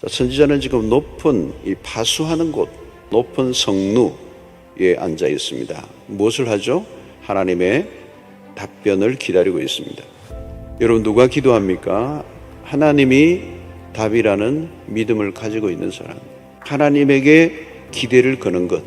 선지자는 지금 높은 이 파수하는 곳, 높은 성루에 앉아 있습니다. 무엇을 하죠? 하나님의 답변을 기다리고 있습니다. 여러분, 누가 기도합니까? 하나님이 답이라는 믿음을 가지고 있는 사람, 하나님에게 기대를 거는 것,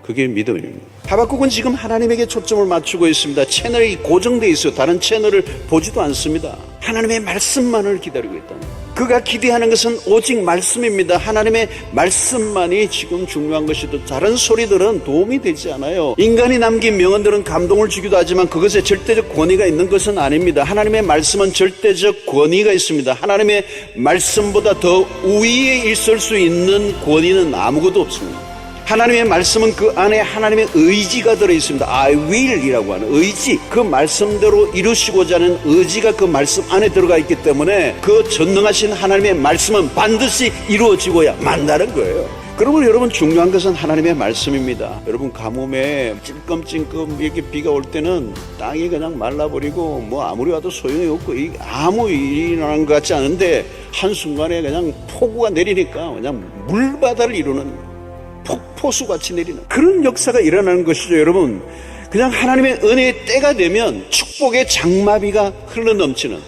그게 믿음입니다. 하박국은 지금 하나님에게 초점을 맞추고 있습니다. 채널이 고정되어 있어요. 다른 채널을 보지도 않습니다. 하나님의 말씀만을 기다리고 있다. 그가 기대하는 것은 오직 말씀입니다. 하나님의 말씀만이 지금 중요한 것이도 다른 소리들은 도움이 되지 않아요. 인간이 남긴 명언들은 감동을 주기도 하지만 그것에 절대적 권위가 있는 것은 아닙니다. 하나님의 말씀은 절대적 권위가 있습니다. 하나님의 말씀보다 더 우위에 있을 수 있는 권위는 아무것도 없습니다. 하나님의 말씀은 그 안에 하나님의 의지가 들어있습니다. I will 이라고 하는 의지, 그 말씀대로 이루시고자 하는 의지가 그 말씀 안에 들어가 있기 때문에 그 전능하신 하나님의 말씀은 반드시 이루어지고야 만다는 거예요. 그러면 여러분, 중요한 것은 하나님의 말씀입니다. 여러분, 가뭄에 찔끔찔끔 이렇게 비가 올 때는 땅이 그냥 말라버리고 뭐 아무리 와도 소용이 없고 아무 일이 일어나는 것 같지 않은데 한순간에 그냥 폭우가 내리니까 그냥 물바다를 이루는 폭포수같이 내리는 그런 역사가 일어나는 것이죠. 여러분, 그냥 하나님의 은혜의 때가 되면 축복의 장마비가 흘러넘치는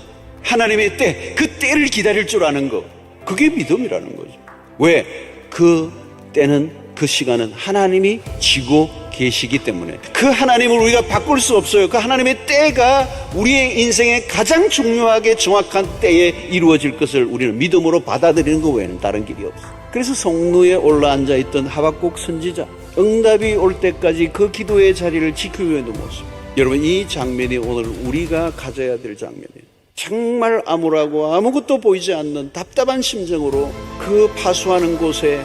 하나님의 때, 그 때를 기다릴 줄 아는 것, 그게 믿음이라는 거죠. 왜? 그 때는, 그 시간은 하나님이 지고 계시기 때문에 그 하나님을 우리가 바꿀 수 없어요. 그 하나님의 때가 우리의 인생에 가장 중요하게 정확한 때에 이루어질 것을 우리는 믿음으로 받아들이는 것 외에는 다른 길이 없어요. 그래서 성루에 올라앉아 있던 하박국 선지자, 응답이 올 때까지 그 기도의 자리를 지키기 위해 모습. 여러분, 이 장면이 오늘 우리가 가져야 될 장면이에요. 정말 암울하고 아무것도 보이지 않는 답답한 심정으로 그 파수하는 곳에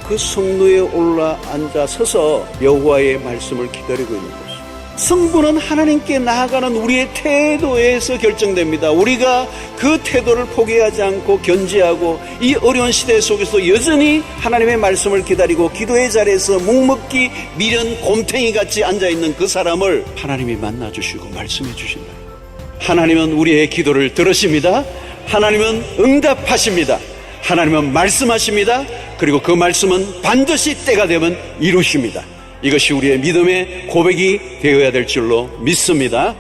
그 성루에 올라앉아 서서 여호와의 말씀을 기다리고 있는 것이죠. 승부는 하나님께 나아가는 우리의 태도에서 결정됩니다. 우리가 그 태도를 포기하지 않고 견지하고 이 어려운 시대 속에서 여전히 하나님의 말씀을 기다리고 기도의 자리에서 묵묵히 미련 곰탱이같이 앉아있는 그 사람을 하나님이 만나주시고 말씀해 주신다. 하나님은 우리의 기도를 들으십니다. 하나님은 응답하십니다. 하나님은 말씀하십니다. 그리고 그 말씀은 반드시 때가 되면 이루십니다. 이것이 우리의 믿음의 고백이 되어야 될 줄로 믿습니다.